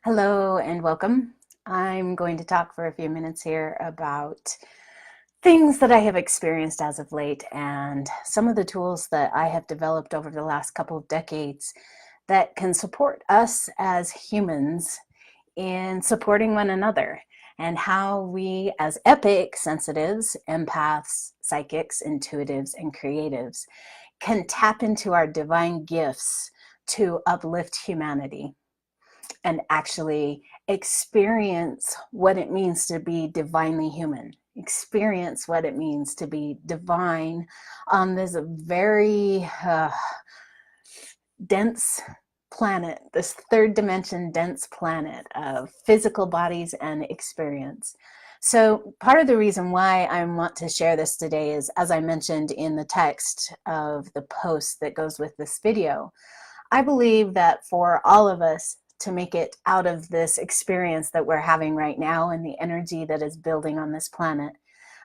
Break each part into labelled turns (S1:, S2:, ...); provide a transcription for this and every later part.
S1: Hello and welcome. I'm going to talk for a few minutes here about things that I have experienced as of late and some of the tools that I have developed over the last couple of decades that can support us as humans in supporting one another, and how we as epic sensitives, empaths, psychics, intuitives, and creatives can tap into our divine gifts to uplift humanity and actually experience what it means to be divinely human, experience what it means to be divine on this very dense planet, this third dimension dense planet of physical bodies and experience. So part of the reason why I want to share this today is, as I mentioned in the text of the post that goes with this video, I believe that for all of us to make it out of this experience that we're having right now and the energy that is building on this planet,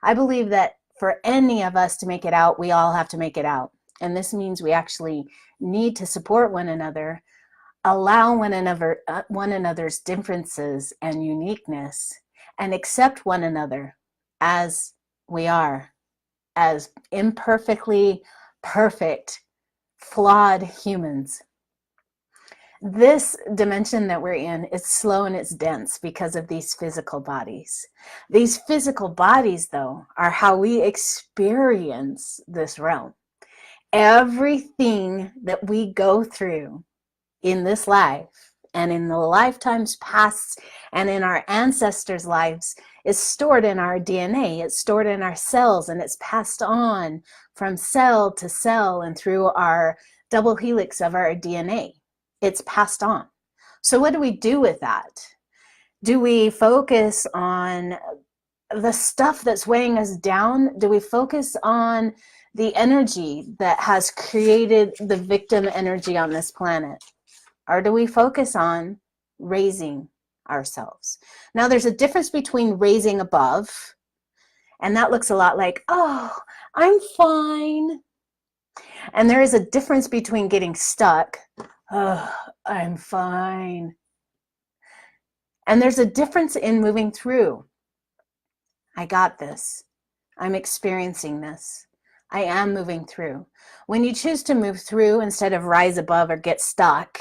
S1: I believe that for any of us to make it out, we all have to make it out. And this means we actually need to support one another, allow one another's differences and uniqueness, and accept one another as we are, as imperfectly perfect, flawed humans. This dimension that we're in is slow and it's dense because of these physical bodies. These physical bodies, though, are how we experience this realm. Everything that we go through in this life and in the lifetimes past and in our ancestors' lives is stored in our DNA. It's stored in our cells, and it's passed on from cell to cell and through our double helix of our DNA. It's passed on. So what do we do with that? Do we focus on the stuff that's weighing us down? Do we focus on the energy that has created the victim energy on this planet? Or do we focus on raising ourselves? Now, there's a difference between raising above, and that looks a lot like, oh, I'm fine. And there is a difference between getting stuck, oh, I'm fine. And there's a difference in moving through. I got this. I'm experiencing this. I am moving through. When you choose to move through instead of rise above or get stuck,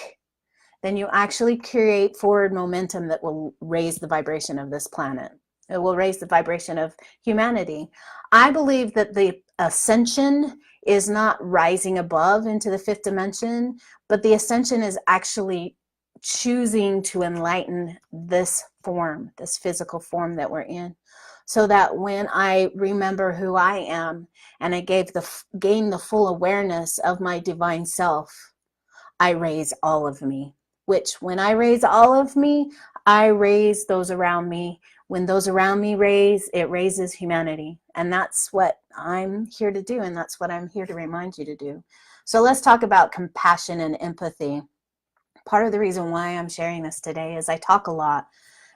S1: then you actually create forward momentum that will raise the vibration of this planet. It will raise the vibration of humanity. I believe that the ascension is not rising above into the fifth dimension, but the ascension is actually choosing to enlighten this form, this physical form that we're in, so that when I remember who I am and I gain the full awareness of my divine self, I raise all of me. Which, when I raise all of me, I raise those around me. When those around me raise, it raises humanity. And that's what I'm here to do, and that's what I'm here to remind you to do. So let's talk about compassion and empathy. Part of the reason why I'm sharing this today is I talk a lot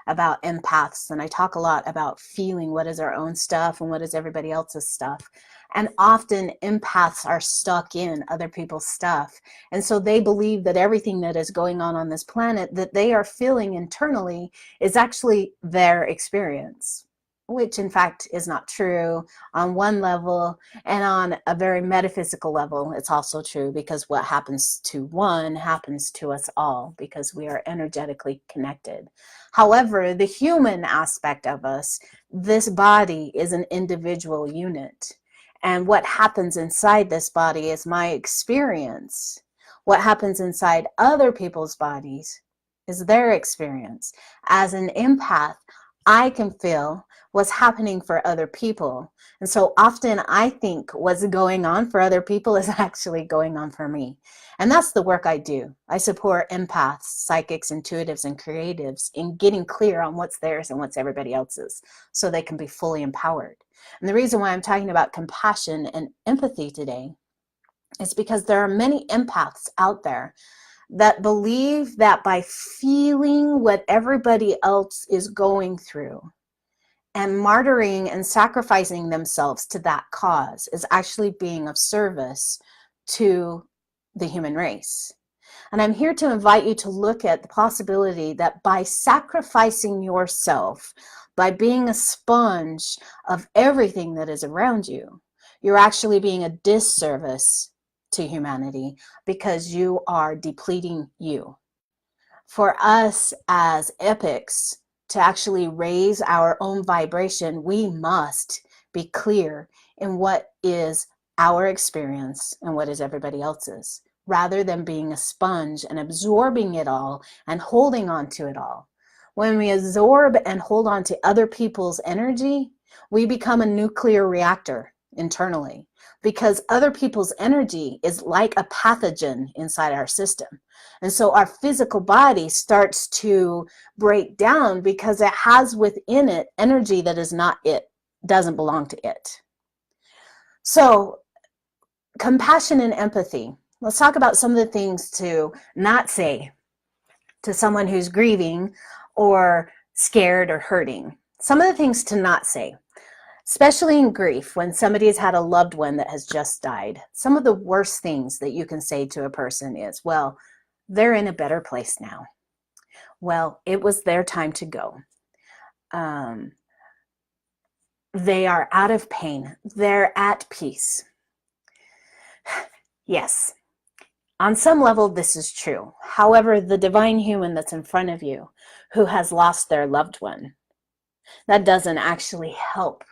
S1: about empaths, and I talk a lot about feeling what is our own stuff and what is everybody else's stuff. And often empaths are stuck in other people's stuff. And so they believe that everything that is going on this planet that they are feeling internally is actually their experience, which in fact is not true on one level. And on a very metaphysical level, it's also true, because what happens to one happens to us all, because we are energetically connected. However, the human aspect of us, this body is an individual unit. And what happens inside this body is my experience. What happens inside other people's bodies is their experience. As an empath, I can feel what's happening for other people. And so often I think what's going on for other people is actually going on for me. And that's the work I do. I support empaths, psychics, intuitives, and creatives in getting clear on what's theirs and what's everybody else's, so they can be fully empowered. And the reason why I'm talking about compassion and empathy today is because there are many empaths out there that believe that by feeling what everybody else is going through and martyring and sacrificing themselves to that cause is actually being of service to the human race. And I'm here to invite you to look at the possibility that by sacrificing yourself, by being a sponge of everything that is around you, you're actually being a disservice to humanity because you are depleting you. For us as epics to actually raise our own vibration, we must be clear in what is our experience and what is everybody else's, rather than being a sponge and absorbing it all and holding on to it all. When we absorb and hold on to other people's energy, we become a nuclear reactor internally, because other people's energy is like a pathogen inside our system. And so our physical body starts to break down because it has within it energy that is not it, doesn't belong to it. So compassion and empathy. Let's talk about some of the things to not say to someone who's grieving or scared or hurting. Some of the things to not say, especially in grief, when somebody has had a loved one that has just died. Some of the worst things that you can say to a person is, well, they're in a better place now. Well, it was their time to go. They are out of pain. They're at peace. Yes, on some level, this is true. However, the divine human that's in front of you who has lost their loved one, that doesn't actually help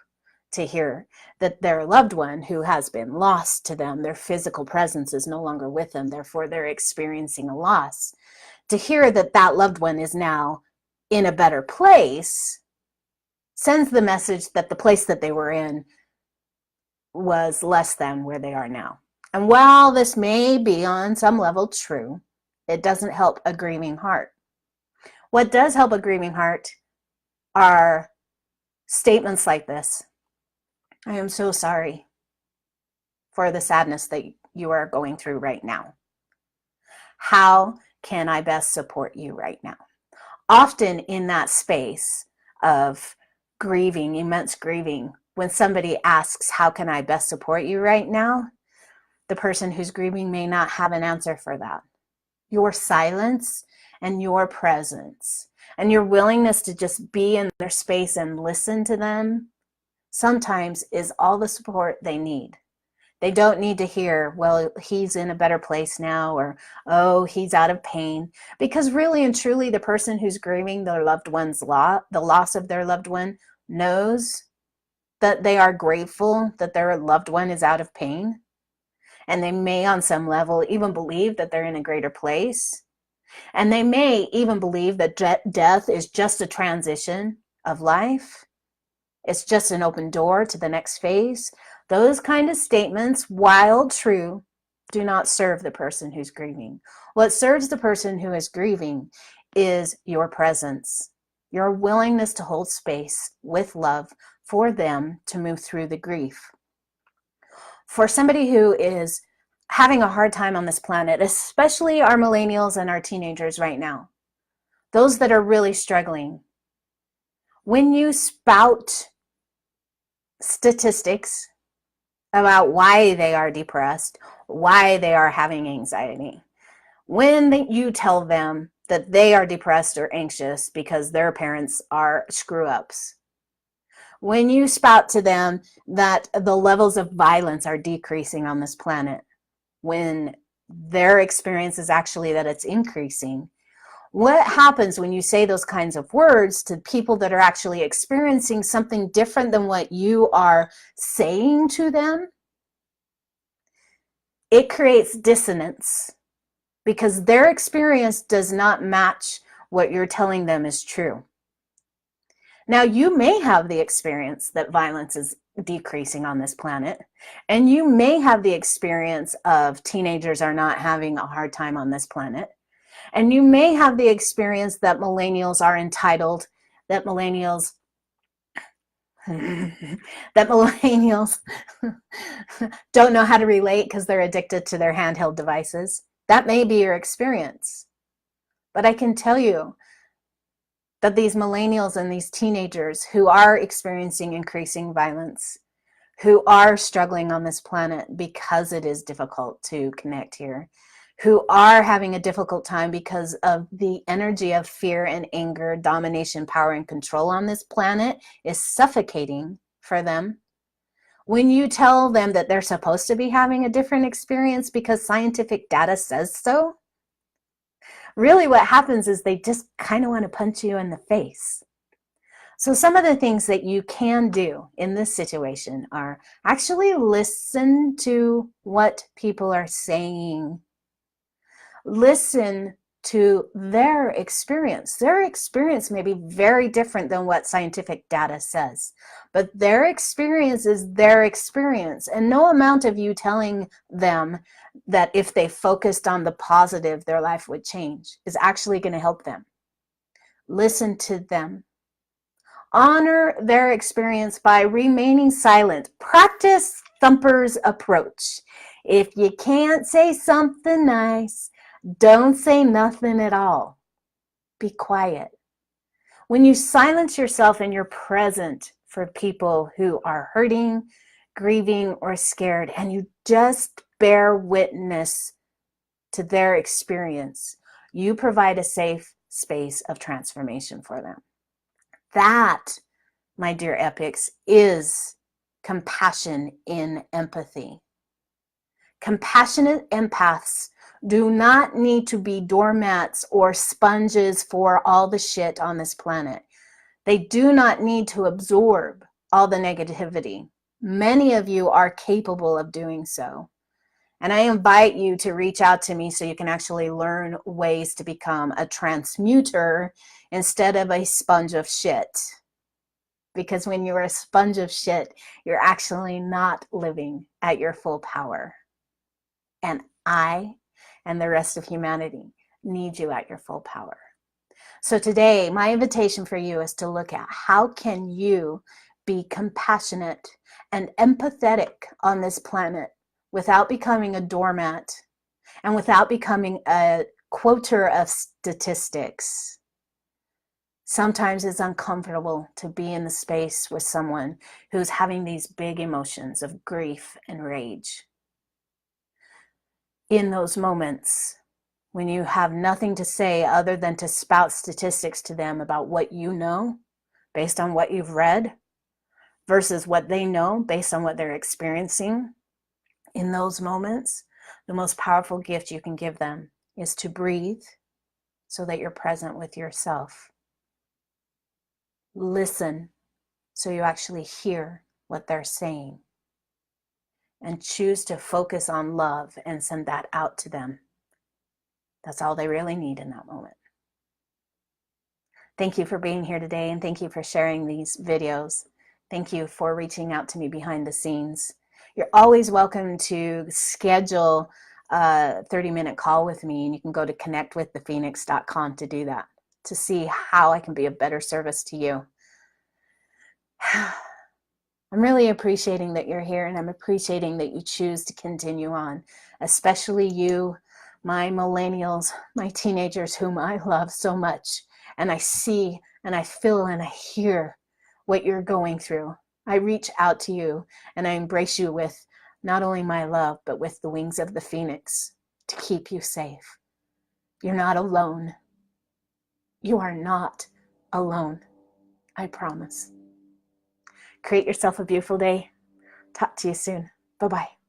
S1: to hear that their loved one who has been lost to them, their physical presence is no longer with them, therefore they're experiencing a loss. To hear that that loved one is now in a better place sends the message that the place that they were in was less than where they are now. And while this may be on some level true, it doesn't help a grieving heart. What does help a grieving heart are statements like this: I am so sorry for the sadness that you are going through right now. How can I best support you right now? Often in that space of grieving, immense grieving, when somebody asks, how can I best support you right now? The person who's grieving may not have an answer for that. Your silence and your presence and your willingness to just be in their space and listen to them sometimes is all the support they need. They don't need to hear, well, he's in a better place now, or, oh, he's out of pain. Because really and truly, the person who's grieving their loved one's loss, the loss of their loved one, knows that they are grateful that their loved one is out of pain. And they may, on some level, even believe that they're in a greater place. And they may even believe that death is just a transition of life. It's just an open door to the next phase. Those kind of statements, while true, do not serve the person who's grieving. What serves the person who is grieving is your presence, your willingness to hold space with love for them to move through the grief. For somebody who is having a hard time on this planet, especially our millennials and our teenagers right now, those that are really struggling, when you spout statistics about why they are depressed, why they are having anxiety, when you tell them that they are depressed or anxious because their parents are screw-ups, when you spout to them that the levels of violence are decreasing on this planet, when their experience is actually that it's increasing, what happens when you say those kinds of words to people that are actually experiencing something different than what you are saying to them? It creates dissonance because their experience does not match what you're telling them is true. Now, you may have the experience that violence is decreasing on this planet, and you may have the experience of teenagers are not having a hard time on this planet. And you may have the experience that millennials are entitled, that millennials don't know how to relate because they're addicted to their handheld devices. That may be your experience. But I can tell you that these millennials and these teenagers who are experiencing increasing violence, who are struggling on this planet because it is difficult to connect here, who are having a difficult time because of the energy of fear and anger, domination, power, and control on this planet is suffocating for them. When you tell them that they're supposed to be having a different experience because scientific data says so, really what happens is they just kind of want to punch you in the face. So some of the things that you can do in this situation are actually listen to what people are saying. Listen to their experience. Their experience may be very different than what scientific data says, but their experience is their experience. And no amount of you telling them that if they focused on the positive, their life would change is actually going to help them. Listen to them. Honor their experience by remaining silent. Practice Thumper's approach. If you can't say something nice, don't say nothing at all. Be quiet. When you silence yourself and you're present for people who are hurting, grieving, or scared, and you just bear witness to their experience, you provide a safe space of transformation for them. That, my dear epics, is compassion in empathy. Compassionate empaths do not need to be doormats or sponges for all the shit on this planet. They do not need to absorb all the negativity. Many of you are capable of doing so. And I invite you to reach out to me so you can actually learn ways to become a transmuter instead of a sponge of shit. Because when you're a sponge of shit, you're actually not living at your full power. And I and the rest of humanity need you at your full power. So today, my invitation for you is to look at how can you be compassionate and empathetic on this planet without becoming a doormat and without becoming a quoter of statistics. Sometimes it's uncomfortable to be in the space with someone who's having these big emotions of grief and rage. In those moments, when you have nothing to say other than to spout statistics to them about what you know based on what you've read versus what they know based on what they're experiencing, in those moments, the most powerful gift you can give them is to breathe so that you're present with yourself. Listen so you actually hear what they're saying. And choose to focus on love and send that out to them. That's all they really need in that moment. Thank you for being here today, and thank you for sharing these videos. Thank you for reaching out to me behind the scenes. You're always welcome to schedule a 30-minute call with me, and you can go to connectwiththephoenix.com to do that, to see how I can be of better service to you. I'm really appreciating that you're here, and I'm appreciating that you choose to continue on, especially you, my millennials, my teenagers whom I love so much. And I see and I feel and I hear what you're going through. I reach out to you and I embrace you with not only my love, but with the wings of the phoenix to keep you safe. You're not alone. You are not alone. I promise. Create yourself a beautiful day. Talk to you soon. Bye-bye.